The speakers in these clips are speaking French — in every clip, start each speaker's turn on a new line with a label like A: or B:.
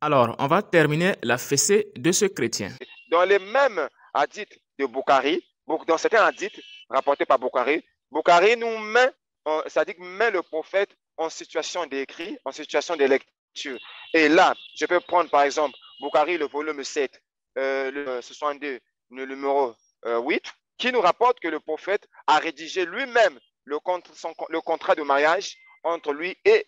A: Alors, on va terminer la fessée de ce chrétien.
B: Dans les mêmes hadiths de Bukhari, dans certains hadiths rapportés par Bukhari, Bukhari nous met, c'est-à-dire met le prophète en situation d'écrit, en situation de lecture. Et là, je peux prendre par exemple Bukhari, le volume 7, le 62, le numéro 8, qui nous rapporte que le prophète a rédigé lui-même le contrat de mariage entre lui et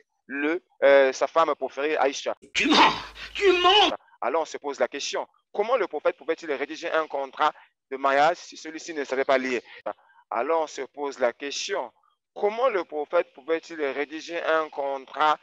B: sa femme préférée, Aïcha.
C: Tu mens.
B: Alors on se pose la question, comment le prophète pouvait-il rédiger un contrat de mariage si celui-ci ne savait pas lire? Alors on se pose la question, comment le prophète pouvait-il rédiger un contrat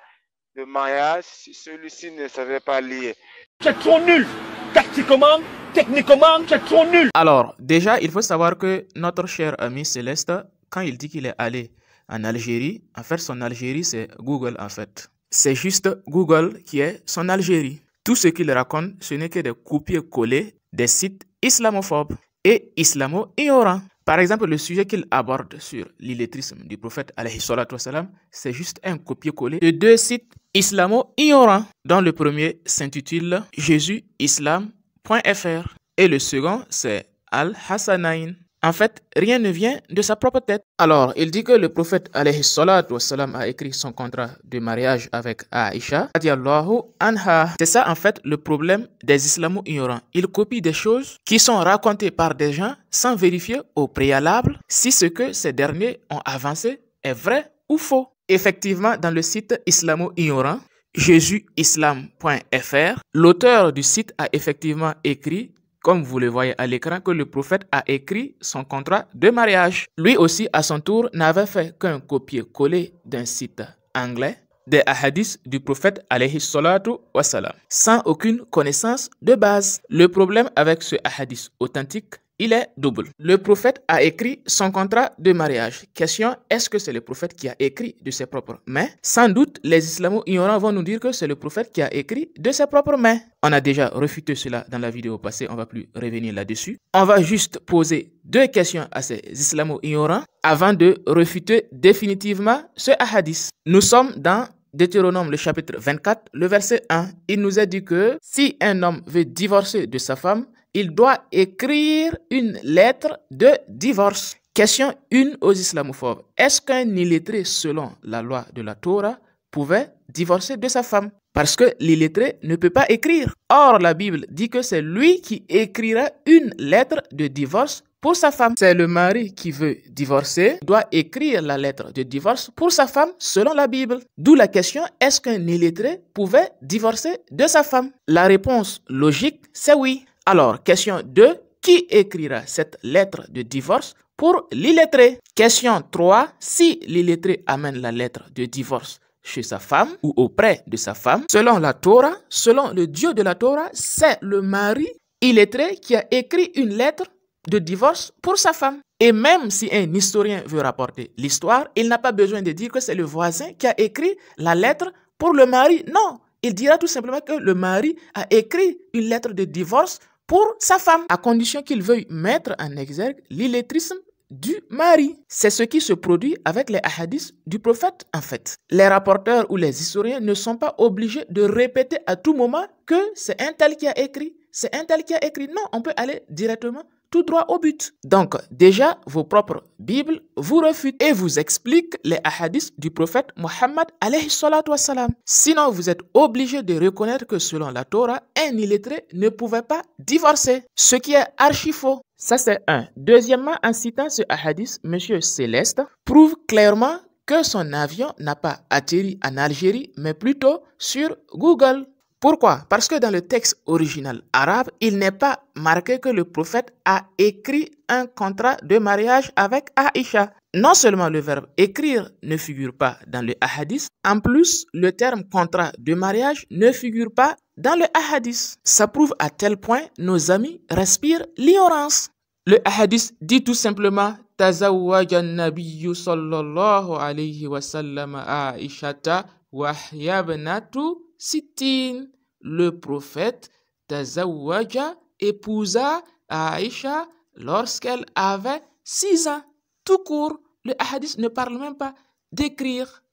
B: de mariage si celui-ci ne savait pas lire?
C: C'est trop nul. Tactiquement, techniquement, c'est trop nul.
A: Alors, déjà, il faut savoir que notre cher ami Céleste, quand il dit qu'il est allé en Algérie, en fait, son Algérie, c'est Google, en fait. C'est juste Google qui est son Algérie. Tout ce qu'il raconte, ce n'est que des copier-coller des sites islamophobes et islamo-ignorants. Par exemple, le sujet qu'il aborde sur l'illettrisme du prophète, alayhi salatu wassalam, c'est juste un copier-coller de deux sites islamo-ignorants, dont le premier s'intitule jésusislam.fr et le second, c'est Al-Hassanain. En fait, rien ne vient de sa propre tête. Alors, il dit que le prophète alayhi salatu wassalam a écrit son contrat de mariage avec Aïcha radiallahu anha. C'est ça en fait le problème des islamo-ignorants. Ils copient des choses qui sont racontées par des gens sans vérifier au préalable si ce que ces derniers ont avancé est vrai ou faux. Effectivement, dans le site islamo-ignorant, jésusislam.fr, l'auteur du site a effectivement écrit, comme vous le voyez à l'écran, que le prophète a écrit son contrat de mariage. Lui aussi, à son tour, n'avait fait qu'un copier-coller d'un site anglais des hadiths du prophète alayhi salatu wassalam, sans aucune connaissance de base. Le problème avec ce hadith authentique, il est double. Le prophète a écrit son contrat de mariage. Question, est-ce que c'est le prophète qui a écrit de ses propres mains? Sans doute, les islamo-ignorants vont nous dire que c'est le prophète qui a écrit de ses propres mains. On a déjà refuté cela dans la vidéo passée, on ne va plus revenir là-dessus. On va juste poser deux questions à ces islamo-ignorants avant de refuter définitivement ce hadith. Nous sommes dans Deutéronome, le chapitre 24, le verset 1. Il nous a dit que si un homme veut divorcer de sa femme, il doit écrire une lettre de divorce. Question 1 aux islamophobes. Est-ce qu'un illettré, selon la loi de la Torah, pouvait divorcer de sa femme? Parce que l'illettré ne peut pas écrire. Or, la Bible dit que c'est lui qui écrira une lettre de divorce pour sa femme. C'est le mari qui veut divorcer, doit écrire la lettre de divorce pour sa femme selon la Bible. D'où la question, est-ce qu'un illettré pouvait divorcer de sa femme? La réponse logique, c'est oui. Alors, question 2, qui écrira cette lettre de divorce pour l'illettré? Question 3, si l'illettré amène la lettre de divorce chez sa femme ou auprès de sa femme, selon la Torah, selon le Dieu de la Torah, c'est le mari illettré qui a écrit une lettre de divorce pour sa femme. Et même si un historien veut rapporter l'histoire, il n'a pas besoin de dire que c'est le voisin qui a écrit la lettre pour le mari. Non, il dira tout simplement que le mari a écrit une lettre de divorce pour sa femme, à condition qu'il veuille mettre en exergue l'illettrisme du mari. C'est ce qui se produit avec les hadiths du prophète en fait. Les rapporteurs ou les historiens ne sont pas obligés de répéter à tout moment que c'est un tel qui a écrit, c'est un tel qui a écrit. Non, on peut aller directement tout droit au but. Donc, déjà, vos propres Bibles vous refutent et vous expliquent les hadiths du prophète Mohammed alayhi salatu wassalam. Sinon, vous êtes obligé de reconnaître que selon la Torah, un illettré ne pouvait pas divorcer, ce qui est archi faux. Ça, c'est un. Deuxièmement, en citant ce hadith, Monsieur Céleste prouve clairement que son avion n'a pas atterri en Algérie, mais plutôt sur Google. Pourquoi? Parce que dans le texte original arabe, il n'est pas marqué que le prophète a écrit un contrat de mariage avec Aïcha. Non seulement le verbe écrire ne figure pas dans le hadith, en plus, le terme contrat de mariage ne figure pas dans le hadith. Ça prouve à tel point nos amis respirent l'ignorance. Le hadith dit tout simplement Tazawwaja an-nabiyyu sallallahu alayhi wa sallam Aïshata wa hiya ibnatu Sittin. Le prophète Tazawwaja épousa Aïcha lorsqu'elle avait 6 ans. Tout court, le hadith ne parle même pas d'écrire.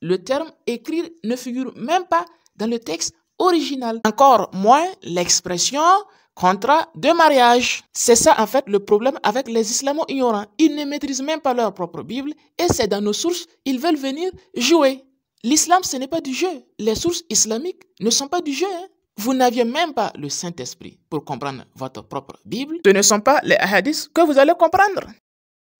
A: Le terme écrire ne figure même pas dans le texte original. Encore moins l'expression contrat de mariage. C'est ça en fait le problème avec les islamo-ignorants. Ils ne maîtrisent même pas leur propre Bible et c'est dans nos sources, ils veulent venir jouer. L'islam, ce n'est pas du jeu. Les sources islamiques ne sont pas du jeu. Vous n'aviez même pas le Saint-Esprit pour comprendre votre propre Bible. Ce ne sont pas les hadiths que vous allez comprendre.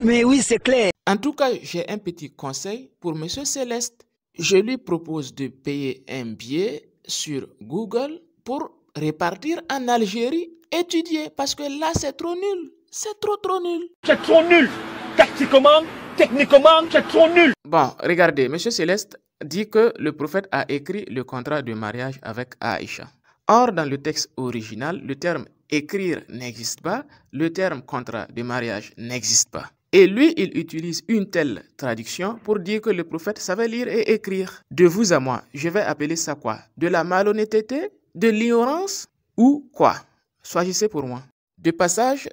D: Mais oui, c'est clair.
A: En tout cas, j'ai un petit conseil pour Monsieur Céleste. Je lui propose de payer un billet sur Google pour repartir en Algérie étudier parce que là, c'est trop nul. C'est trop nul.
C: C'est trop nul. Tactiquement, techniquement, c'est trop nul.
A: Bon, regardez, Monsieur Céleste dit que le prophète a écrit le contrat de mariage avec Aïcha. Or, dans le texte original, le terme écrire n'existe pas, le terme contrat de mariage n'existe pas. Et lui, il utilise une telle traduction pour dire que le prophète savait lire et écrire. De vous à moi, je vais appeler ça quoi? De la malhonnêteté? De l'ignorance? Ou quoi? Choisissez pour moi. De passage,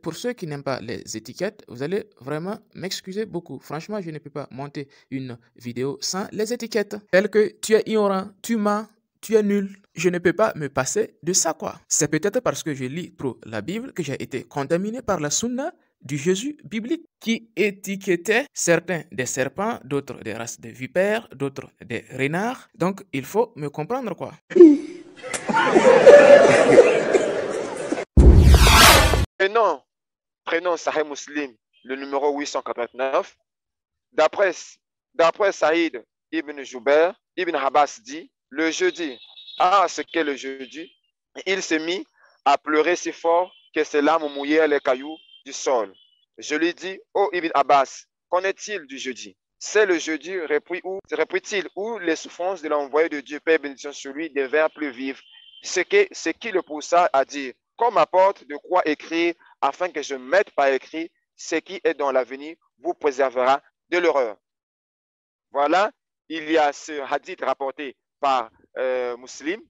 A: pour ceux qui n'aiment pas les étiquettes, vous allez vraiment m'excuser beaucoup. Franchement, je ne peux pas monter une vidéo sans les étiquettes. Telles que tu es ignorant, tu mens, tu es nul. Je ne peux pas me passer de ça quoi. C'est peut-être parce que je lis trop la Bible que j'ai été contaminé par la sunna du Jésus biblique qui étiquetait certains des serpents, d'autres des races de vipères, d'autres des renards. Donc, il faut me comprendre quoi.
B: Prénom Sahih Muslim, le numéro 889. D'après Saïd ibn Jubair, Ibn Abbas dit, le jeudi, ce qu'est le jeudi, il s'est mis à pleurer si fort que ses larmes mouillaient les cailloux du sol. Je lui dis, ô Ibn Abbas, qu'en est-il du jeudi? C'est le jeudi, reprit-il, où les souffrances de l'envoyé de Dieu, paix et bénédiction sur lui, devinrent plus vives. Ce qui le poussa à dire, qu'on m'apporte de quoi écrire, afin que je mette par écrit ce qui est dans l'avenir, vous préservera de l'horreur. Voilà, il y a ce hadith rapporté par Muslim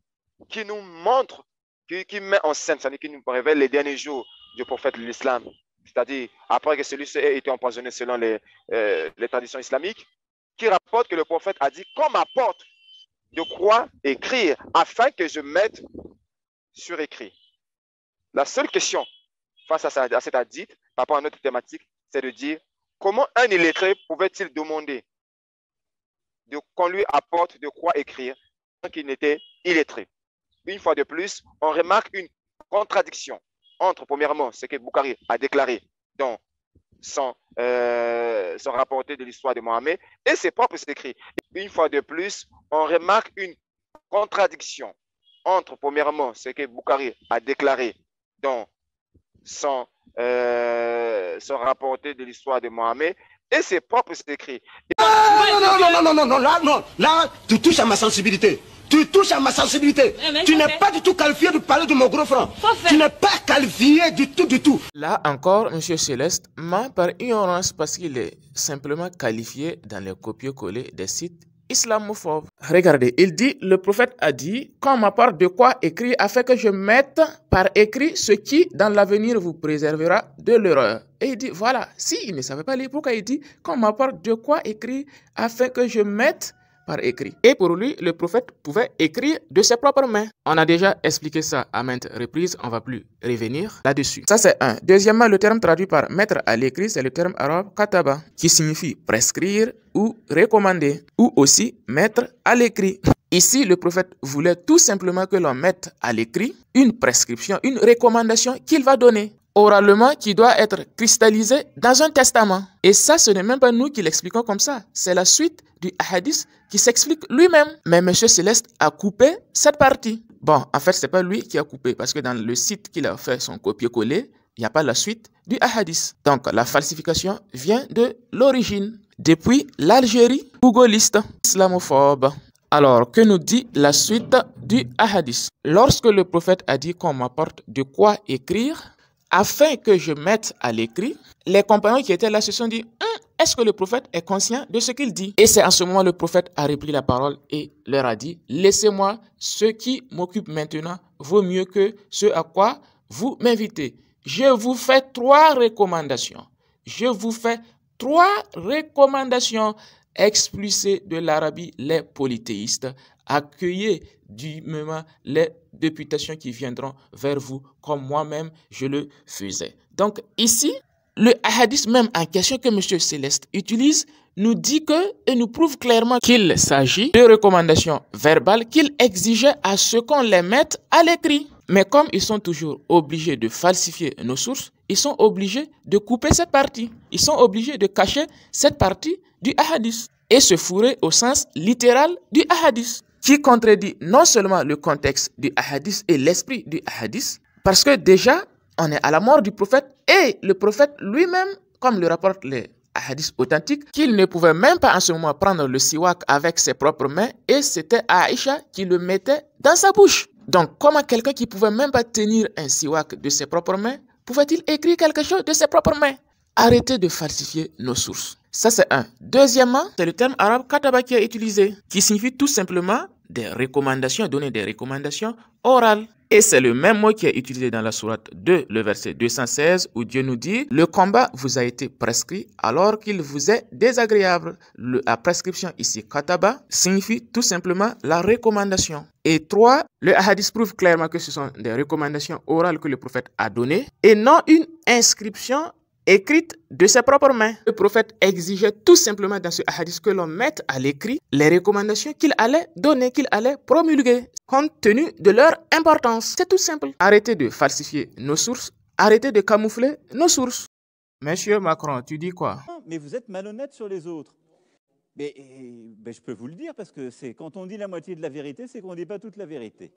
B: qui nous montre, qui met en scène, c'est-à-dire qui nous révèle les derniers jours du prophète de l'islam. C'est-à-dire, après que celui-ci ait été empoisonné selon les traditions islamiques, qui rapporte que le prophète a dit, qu'on m'apporte de quoi écrire, afin que je mette sur écrit. La seule question face à cet hadith, par rapport à notre thématique, c'est de dire comment un illettré pouvait-il demander qu'on lui apporte de quoi écrire tant qu'il n'était illettré. Une fois de plus, on remarque une contradiction entre, premièrement, ce que Bukhari a déclaré dans son rapporté de l'histoire de Mohammed et ses propres écrits. Une fois de plus, on remarque une contradiction entre, premièrement, ce que Bukhari a déclaré dans son rapporté de l'histoire de Mohammed et ses propres écrits.
E: Là, tu touches à ma sensibilité. Tu touches à ma sensibilité. Tu n'es pas du tout qualifié de parler de mon gros frère. Tu n'es pas qualifié du tout.
A: Là encore, M. Céleste ment par ignorance parce qu'il est simplement qualifié dans les copier-coller des sites islamophobes. Regardez, il dit, le prophète a dit, qu'on m'apporte de quoi écrire afin que je mette par écrit ce qui, dans l'avenir, vous préservera de l'erreur. Et il dit, voilà, si il ne savait pas lire, pourquoi il dit, qu'on m'apporte de quoi écrire afin que je mette par écrit. Et pour lui, le prophète pouvait écrire de ses propres mains. On a déjà expliqué ça à maintes reprises, on ne va plus revenir là-dessus. Ça, c'est un. Deuxièmement, le terme traduit par mettre à l'écrit, c'est le terme arabe kataba, qui signifie prescrire ou recommander, ou aussi mettre à l'écrit. Ici, le prophète voulait tout simplement que l'on mette à l'écrit une prescription, une recommandation qu'il va donner oralement, qui doit être cristallisé dans un testament. Et ça, ce n'est même pas nous qui l'expliquons comme ça. C'est la suite du hadith qui s'explique lui-même. Mais M. Céleste a coupé cette partie. Bon, en fait, ce n'est pas lui qui a coupé, parce que dans le site qu'il a fait son copier-coller, il n'y a pas la suite du hadith. Donc, la falsification vient de l'origine. Depuis l'Algérie, googoliste, islamophobe. Alors, que nous dit la suite du hadith? Lorsque le prophète a dit qu'on m'apporte de quoi écrire, afin que je mette à l'écrit, les compagnons qui étaient là se sont dit, est-ce que le prophète est conscient de ce qu'il dit? Et c'est en ce moment le prophète a repris la parole et leur a dit, laissez-moi, ce qui m'occupe maintenant vaut mieux que ce à quoi vous m'invitez. Je vous fais 3 recommandations. Je vous fais 3 recommandations expulsées de l'Arabie, les polythéistes, Accueillez dûment les députations qui viendront vers vous, comme moi-même je le faisais. Donc ici, le hadith même en question que M. Céleste utilise nous dit que et nous prouve clairement qu'il s'agit de recommandations verbales qu'il exigeait à ce qu'on les mette à l'écrit. Mais comme ils sont toujours obligés de falsifier nos sources, ils sont obligés de couper cette partie. Ils sont obligés de cacher cette partie du hadith et se fourrer au sens littéral du hadith, qui contredit non seulement le contexte du hadith et l'esprit du hadith, parce que déjà, on est à la mort du prophète et le prophète lui-même, comme le rapportent les hadiths authentiques, qu'il ne pouvait même pas en ce moment prendre le siwak avec ses propres mains et c'était Aïcha qui le mettait dans sa bouche. Donc, comment quelqu'un qui pouvait même pas tenir un siwak de ses propres mains, pouvait-il écrire quelque chose de ses propres mains? Arrêtez de falsifier nos sources. Ça, c'est un. Deuxièmement, c'est le terme arabe kataba qui est utilisé, qui signifie tout simplement des recommandations, donner des recommandations orales. Et c'est le même mot qui est utilisé dans la sourate 2, le verset 216, où Dieu nous dit « Le combat vous a été prescrit alors qu'il vous est désagréable ». La prescription ici, kataba, signifie tout simplement la recommandation. Et 3, le hadith prouve clairement que ce sont des recommandations orales que le prophète a données et non une inscription écrite de ses propres mains. Le prophète exigeait tout simplement dans ce hadith que l'on mette à l'écrit les recommandations qu'il allait donner, qu'il allait promulguer, compte tenu de leur importance. C'est tout simple. Arrêtez de falsifier nos sources, arrêtez de camoufler nos sources. Monsieur Macron, tu dis quoi?
F: Mais vous êtes malhonnête sur les autres. Mais je peux vous le dire, parce que c'est quand on dit la moitié de la vérité, c'est qu'on ne dit pas toute la vérité.